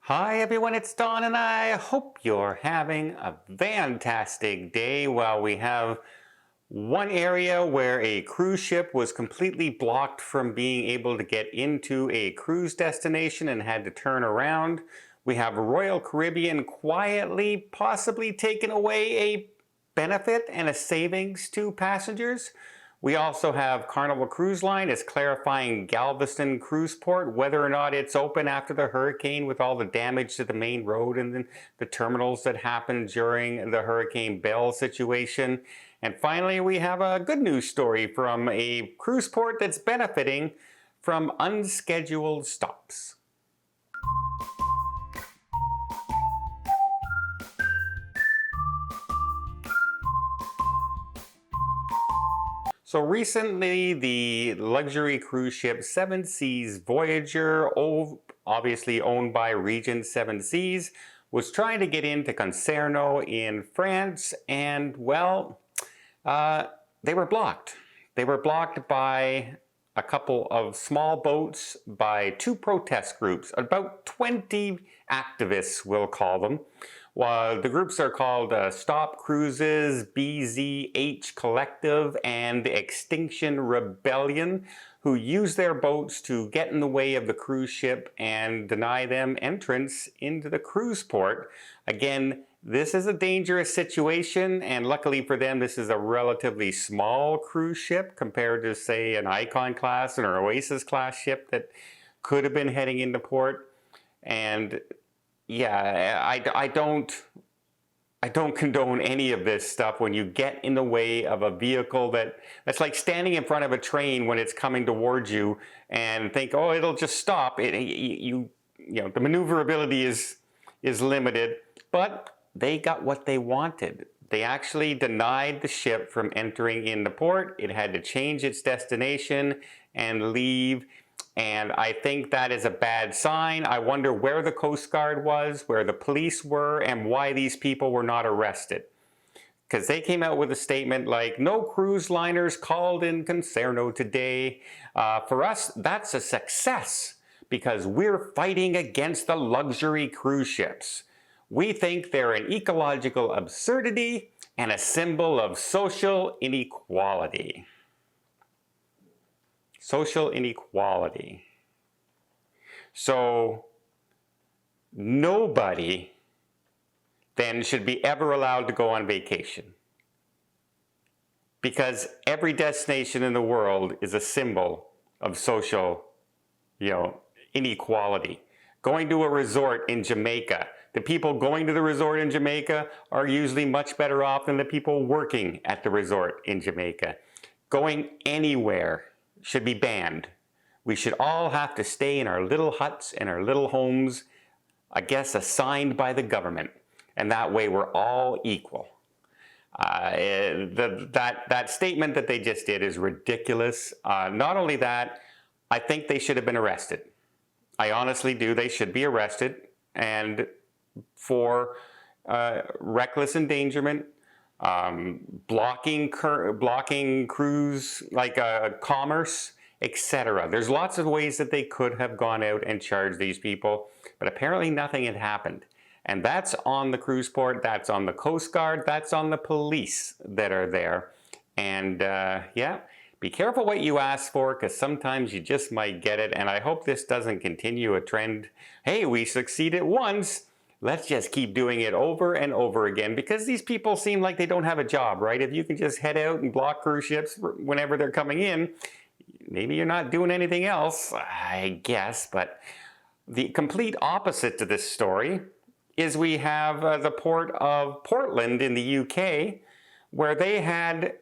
Hi everyone, it's Don and I hope you're having a fantastic day. While we have one area where a cruise ship was completely blocked from being able to get into a cruise destination and had to turn around. We have Royal Caribbean quietly possibly taking away a benefit and a savings to passengers. We also have Carnival Cruise Line is clarifying Galveston Cruise Port, whether or not it's open after the hurricane with all the damage to the main road and the terminals that happened during the Hurricane Bell situation. And finally, we have a good news story from a cruise port that's benefiting from unscheduled stops. So recently, the luxury cruise ship Seven Seas Voyager, obviously owned by Regent Seven Seas, was trying to get into Concarneau in France, and well, they were blocked. They were blocked by a couple of small boats, by two protest groups, about 20 activists, we'll call them. Well, the groups are called Stop Cruises, BZH Collective, and Extinction Rebellion, who use their boats to get in the way of the cruise ship and deny them entrance into the cruise port. Again, this is a dangerous situation, and luckily for them, this is a relatively small cruise ship compared to, say, an Icon class or an Oasis class ship that could have been heading into port. And yeah, I don't condone any of this stuff when you get in the way of a vehicle that's like standing in front of a train when it's coming towards you and think, oh, it'll just stop. You know, the maneuverability is limited, but they got what they wanted. They actually denied the ship from entering into port. It had to change its destination and leave. And I think that is a bad sign. I wonder where the Coast Guard was, where the police were, and why these people were not arrested. Because they came out with a statement like, no cruise liners called in Concarneau today. For us, that's a success because we're fighting against the luxury cruise ships. We think they're an ecological absurdity and a symbol of social inequality. Social inequality. So nobody then should be ever allowed to go on vacation, because every destination in the world is a symbol of social, inequality. Going to a resort in Jamaica, the people going to the resort in Jamaica are usually much better off than the people working at the resort in Jamaica. Going anywhere should be banned. We should all have to stay in our little huts and our little homes, I guess assigned by the government. And that way we're all equal. That statement that they just did is ridiculous. Not only that, I think they should have been arrested. I honestly do. They should be arrested, and for reckless endangerment, blocking cruise, commerce, etc. There's lots of ways that they could have gone out and charged these people, but apparently nothing had happened. And that's on the cruise port, that's on the Coast Guard, that's on the police that are there. And yeah, be careful what you ask for, because sometimes you just might get it. And I hope this doesn't continue a trend. Hey, we succeeded once. Let's just keep doing it over and over again, because these people seem like they don't have a job, right? If you can just head out and block cruise ships whenever they're coming in, maybe you're not doing anything else, I guess. But the complete opposite to this story is we have the port of Portland in the UK, where they had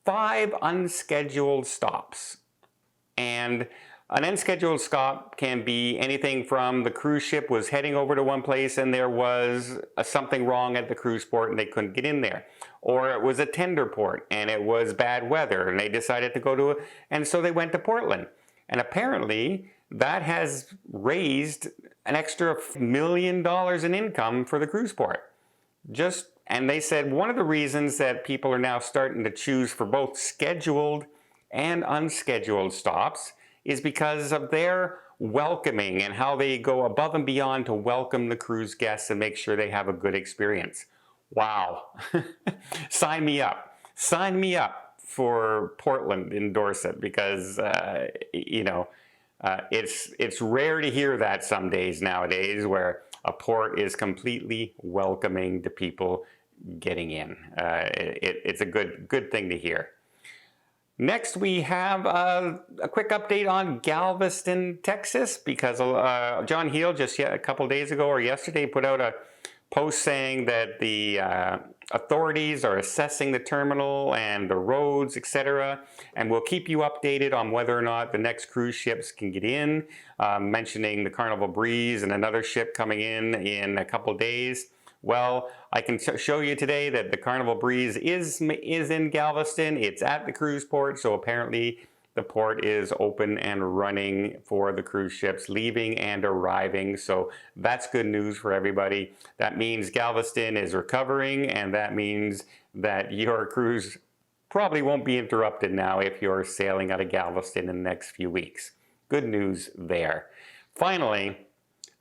5 unscheduled stops. And an unscheduled stop can be anything from the cruise ship was heading over to one place and there was something wrong at the cruise port and they couldn't get in there. Or it was a tender port and it was bad weather and they decided to go to it, and so they went to Portland. And apparently that has raised an extra $1 million in income for the cruise port. And they said one of the reasons that people are now starting to choose for both scheduled and unscheduled stops is because of their welcoming and how they go above and beyond to welcome the cruise guests and make sure they have a good experience. Wow. Sign me up. Sign me up for Portland in Dorset, because, it's rare to hear that some days nowadays, where a port is completely welcoming to people getting in. It's a good thing to hear. Next, we have a quick update on Galveston, Texas, because John Heel just a couple days ago or yesterday put out a post saying that the authorities are assessing the terminal and the roads, etc., and we'll keep you updated on whether or not the next cruise ships can get in, mentioning the Carnival Breeze and another ship coming in a couple days. Well, I can show you today that the Carnival Breeze is in Galveston. It's at the cruise port, so apparently the port is open and running for the cruise ships leaving and arriving. So that's good news for everybody. That means Galveston is recovering, and that means that your cruise probably won't be interrupted now if you're sailing out of Galveston in the next few weeks. Good news there. Finally,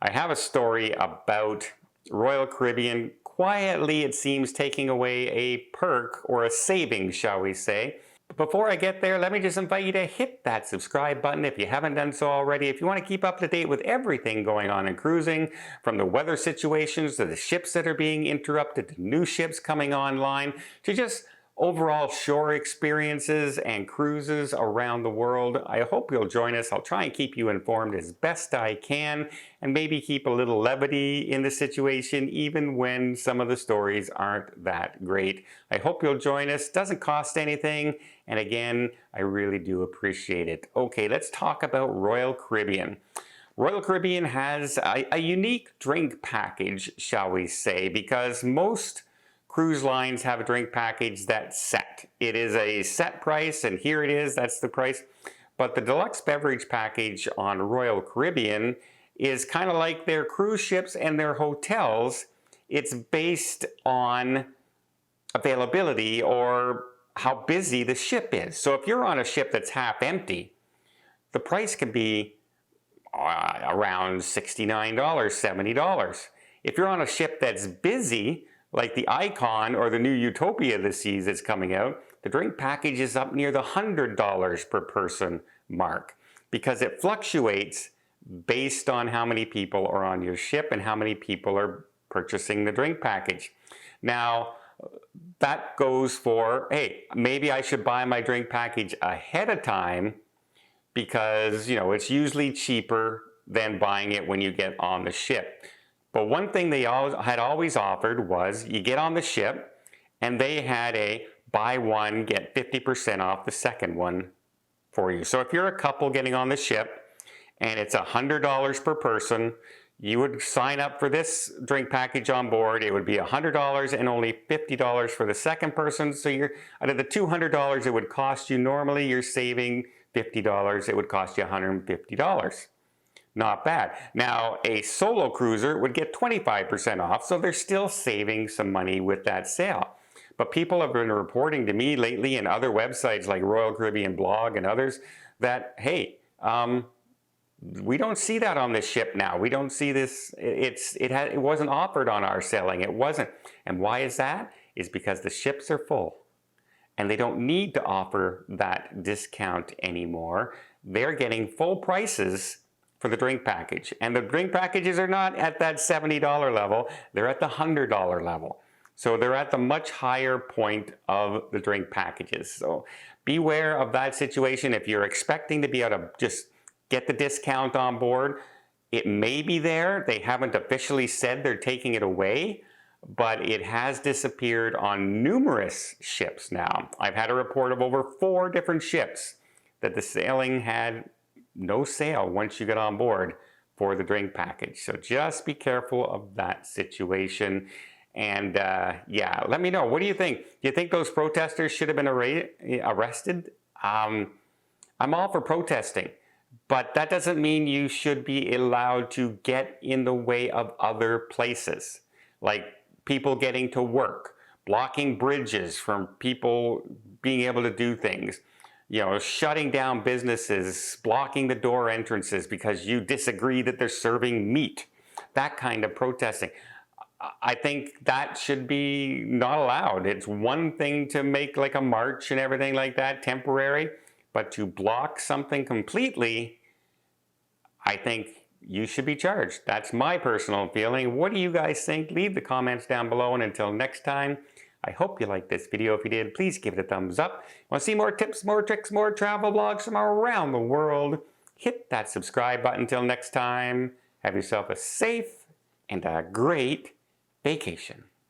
I have a story about Royal Caribbean quietly, it seems, taking away a perk or a saving, shall we say. But before I get there, let me just invite you to hit that subscribe button if you haven't done so already. If you want to keep up to date with everything going on in cruising, from the weather situations to the ships that are being interrupted to new ships coming online to just overall shore experiences and cruises around the world, I hope you'll join us. I'll try and keep you informed as best I can, and maybe keep a little levity in the situation even when some of the stories aren't that great. I hope you'll join us. Doesn't cost anything, and again, I really do appreciate it. Okay, let's talk about Royal Caribbean. Royal Caribbean has a unique drink package, shall we say, because most cruise lines have a drink package that's set. It is a set price, and here it is, that's the price. But the deluxe beverage package on Royal Caribbean is kind of like their cruise ships and their hotels. It's based on availability or how busy the ship is. So if you're on a ship that's half empty, the price can be around $69, $70. If you're on a ship that's busy, like the Icon or the new Utopia this seas that's coming out, the drink package is up near the $100 per person mark, because it fluctuates based on how many people are on your ship and how many people are purchasing the drink package. Now, that goes for, hey, maybe I should buy my drink package ahead of time, because, it's usually cheaper than buying it when you get on the ship. But one thing they had always offered was you get on the ship and they had a buy one, get 50% off the second one for you. So if you're a couple getting on the ship and it's $100 per person, you would sign up for this drink package on board. It would be $100 and only $50 for the second person. So you're out of the $200 it would cost you normally, you're saving $50. It would cost you $150. Not bad. Now, a solo cruiser would get 25% off, so they're still saving some money with that sale. But people have been reporting to me lately, and other websites like Royal Caribbean Blog and others, that, hey, we don't see that on this ship now. We don't see this. It wasn't offered on our sailing. It wasn't. And why is that? It's because the ships are full, and they don't need to offer that discount anymore. They're getting full prices for the drink package. And the drink packages are not at that $70 level, they're at the $100 level. So they're at the much higher point of the drink packages. So beware of that situation. If you're expecting to be able to just get the discount on board, it may be there. They haven't officially said they're taking it away, but it has disappeared on numerous ships now. I've had a report of over 4 different ships that the sailing had no sale once you get on board for the drink package. So just be careful of that situation. And yeah, let me know. What do you think? Do you think those protesters should have been arrested? I'm all for protesting, but that doesn't mean you should be allowed to get in the way of other places, like people getting to work, blocking bridges from people being able to do things. shutting down businesses, blocking the door entrances because you disagree that they're serving meat. That kind of protesting. I think that should be not allowed. It's one thing to make like a march and everything like that, temporary, but to block something completely, I think you should be charged. That's my personal feeling. What do you guys think? Leave the comments down below, and until next time, I hope you liked this video. If you did, please give it a thumbs up. Want to see more tips, more tricks, more travel vlogs from around the world? Hit that subscribe button. Until next time, have yourself a safe and a great vacation.